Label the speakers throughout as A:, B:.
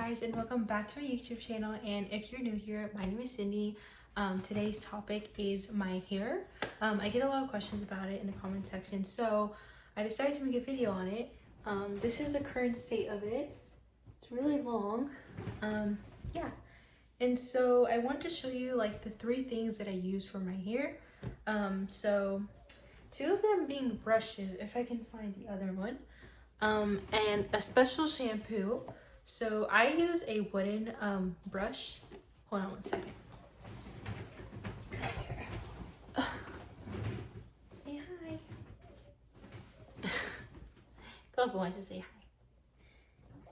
A: guys, and welcome back to my YouTube channel. And if you're new here, my name is Sydney. Today's topic is my hair. I get a lot of questions about it in the comment section, so I decided to make a video on it. This is the current state of it. It's really long. Yeah, and so I want to show you like the 3 things that I use for my hair. So 2 of them being brushes, if I can find the other one, and a special shampoo. So I use a wooden brush. Hold on one second. Say hi. Coco wants to say hi.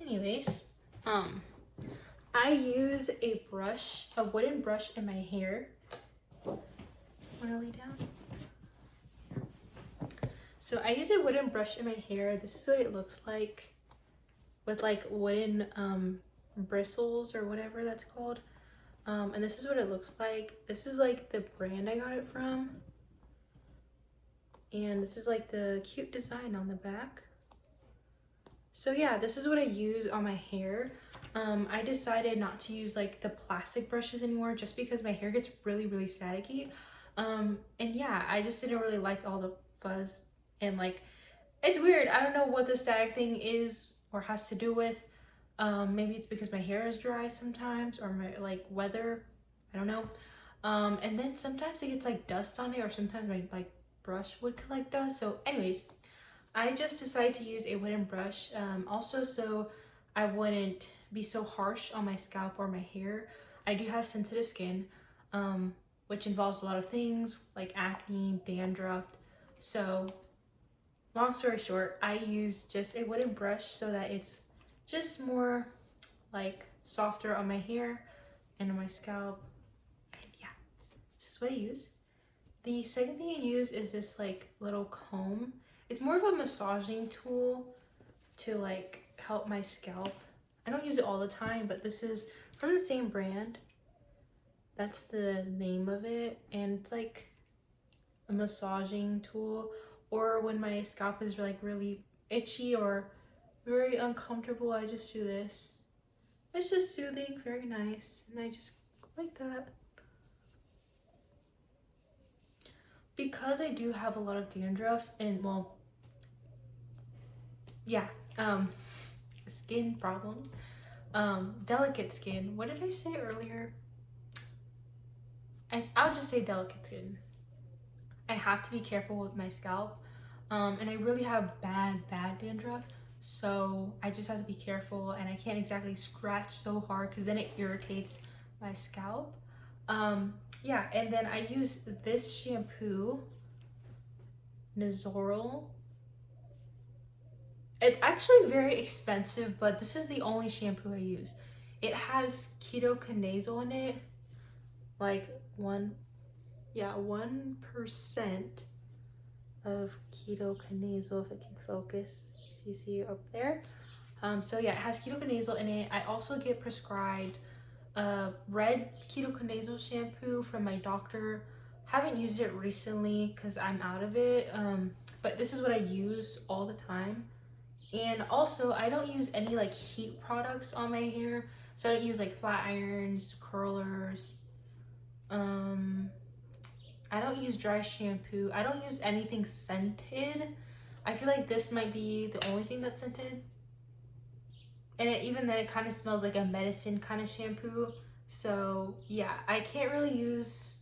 A: Anyways, I use a brush, a wooden brush in my hair. Wanna lay down? So I use a wooden brush in my hair. This is what it looks like, with like wooden bristles or whatever that's called. And this is what it looks like. This is like the brand I got it from. And this is like the cute design on the back. So yeah, this is what I use on my hair. I decided not to use like the plastic brushes anymore just because my hair gets really staticky. And yeah, I just didn't really like all the fuzz, and like it's weird. I don't know what the static thing is or has to do with. Maybe it's because my hair is dry sometimes, or my like weather, I don't know. And then sometimes it gets like dust on it, or sometimes my like brush would collect dust. So anyways, I just decided to use a wooden brush, also so I wouldn't be so harsh on my scalp or my hair. I do have sensitive skin, which involves a lot of things like acne, dandruff. So long story short, I use just a wooden brush so that it's just more like softer on my hair and on my scalp. And yeah, this is what I use. The second thing I use is this like little comb. It's more of a massaging tool to like help my scalp. I don't use it all the time, but this is from the same brand. That's the name of it, and it's like a massaging tool. Or when my scalp is like really itchy or very uncomfortable, I just do this. It's just soothing, very nice, and I just like that. Because I do have a lot of dandruff and, well, yeah, skin problems, delicate skin. What did I say earlier? I'll just say delicate skin. I have to be careful with my scalp, and I really have bad dandruff, so I just have to be careful, and I can't exactly scratch so hard because then it irritates my scalp. Yeah, and then I use this shampoo, Nazoral. It's actually very expensive, but this is the only shampoo I use. It has ketoconazole in it, like 1% of ketoconazole, if I can focus. You see up there. So yeah, it has ketoconazole in it. I also get prescribed red ketoconazole shampoo from my doctor. Haven't used it recently because I'm out of it, but this is what I use all the time. And also, I don't use any like heat products on my hair, so I don't use like flat irons, curlers. I don't use dry shampoo. I don't use anything scented. I feel like this might be the only thing that's scented. And even then, it kind of smells like a medicine kind of shampoo. So yeah, I can't really use,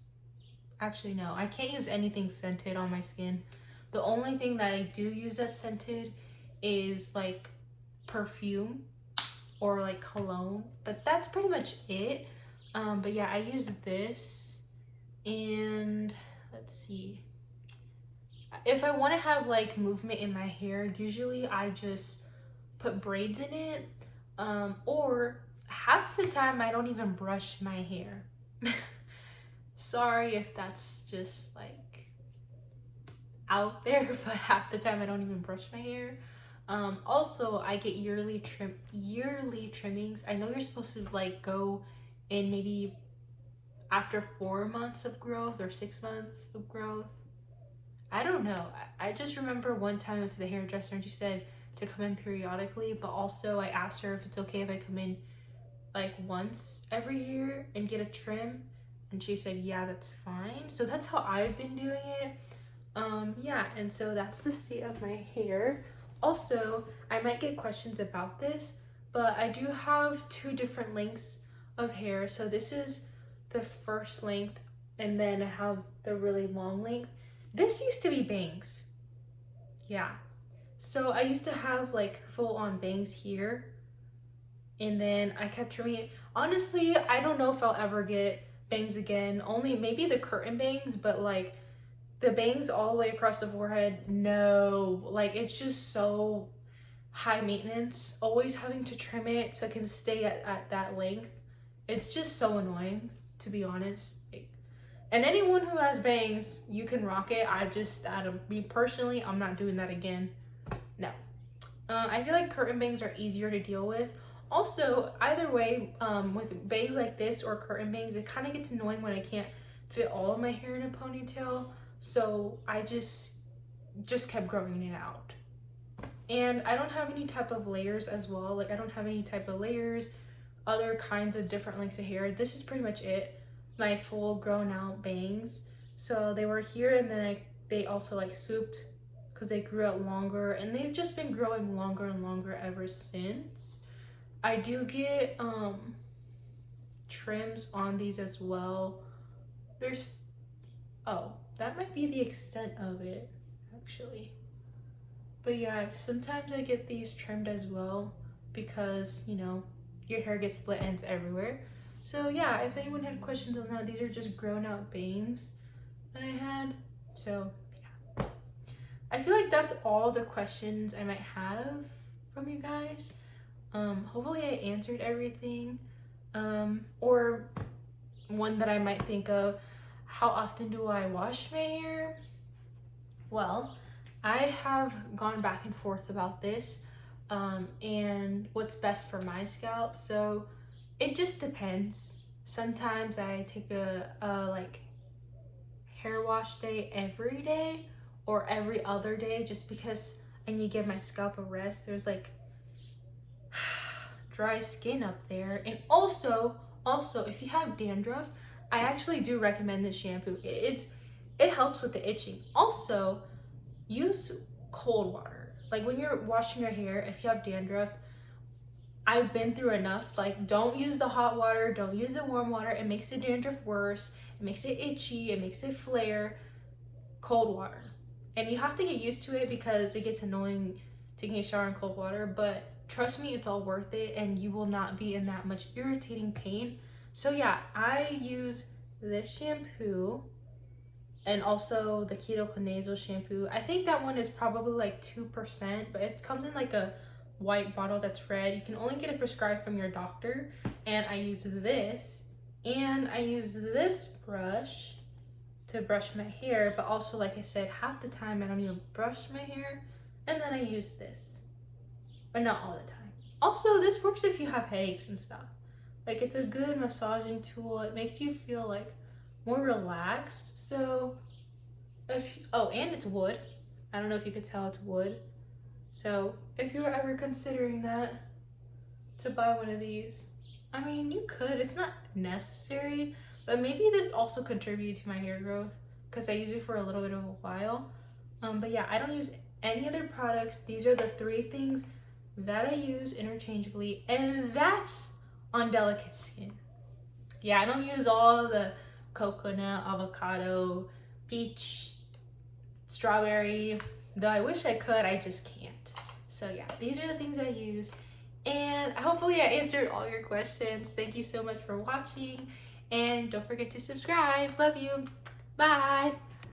A: actually no, I can't use anything scented on my skin. The only thing that I do use that's scented is like perfume or like cologne, but that's pretty much it. But yeah, I use this, and let's see, if I want to have like movement in my hair, usually I just put braids in it, or half the time I don't even brush my hair. Sorry if that's just like out there, but half the time I don't even brush my hair. Also, I get yearly trimmings. I know you're supposed to like go in maybe after 4 months of growth or 6 months of growth. I don't know. I just remember one time I went to the hairdresser and she said to come in periodically, but also I asked her if it's okay if I come in like once every year and get a trim, and she said yeah, that's fine. So that's how I've been doing it. Yeah, and so that's the state of my hair. Also, I might get questions about this, but I do have 2 different lengths of hair. So this is the first length, and then I have the really long length. This used to be bangs. Yeah. So I used to have like full on bangs here, and then I kept trimming it. Honestly, I don't know if I'll ever get bangs again. Only maybe the curtain bangs, but like the bangs all the way across the forehead, no. Like it's just so high maintenance, always having to trim it so it can stay at that length. It's just so annoying, to be honest. Like, and anyone who has bangs, you can rock it. Me personally, I'm not doing that again. No. I feel like curtain bangs are easier to deal with. Also, either way, with bangs like this or curtain bangs, it kind of gets annoying when I can't fit all of my hair in a ponytail. So I just kept growing it out. And I don't have any type of layers as well. Like I don't have any type of layers, other kinds of different lengths of hair. This is pretty much it. My full grown out bangs. So they were here, and then they also like swooped because they grew out longer, and they've just been growing longer and longer ever since. I do get trims on these as well. That might be the extent of it actually. But yeah, sometimes I get these trimmed as well because, you know, your hair gets split ends everywhere. So yeah, if anyone had questions on that, these are just grown out bangs that I had. So yeah, I feel like that's all the questions I might have from you guys. Hopefully I answered everything. Or one that I might think of, how often do I wash my hair? Well, I have gone back and forth about this, and what's best for my scalp. So it just depends. Sometimes I take a like hair wash day every day or every other day, just because I need to give my scalp a rest. There's like dry skin up there. And also if you have dandruff, I actually do recommend this shampoo. It helps with the itching. Also, use cold water. Like when you're washing your hair, if you have dandruff, I've been through enough. Like, don't use the hot water, don't use the warm water. It makes the dandruff worse. It makes it itchy, it makes it flare. Cold water. And you have to get used to it because it gets annoying taking a shower in cold water, but trust me, it's all worth it, and you will not be in that much irritating pain. So yeah, I use this shampoo and also the Keto Nasal shampoo. I think that one is probably like 2%, but it comes in like a white bottle that's red. You can only get it prescribed from your doctor. And I use this, and I use this brush to brush my hair, but also, like I said, half the time I don't even brush my hair, and then I use this, but not all the time. Also, this works if you have headaches and stuff. Like, it's a good massaging tool. It makes you feel like more relaxed. So and it's wood. I don't know if you could tell it's wood. So if you're ever considering that, to buy one of these, I mean, you could. It's not necessary, but maybe this also contributed to my hair growth because I used it for a little bit of a while. But yeah, I don't use any other products. These are the 3 things that I use interchangeably, and that's on delicate skin. Yeah, I don't use all the coconut, avocado, peach, strawberry, though I wish I could, I just can't. So yeah, these are the things I use, and hopefully I answered all your questions. Thank you so much for watching, and don't forget to subscribe. Love you. Bye.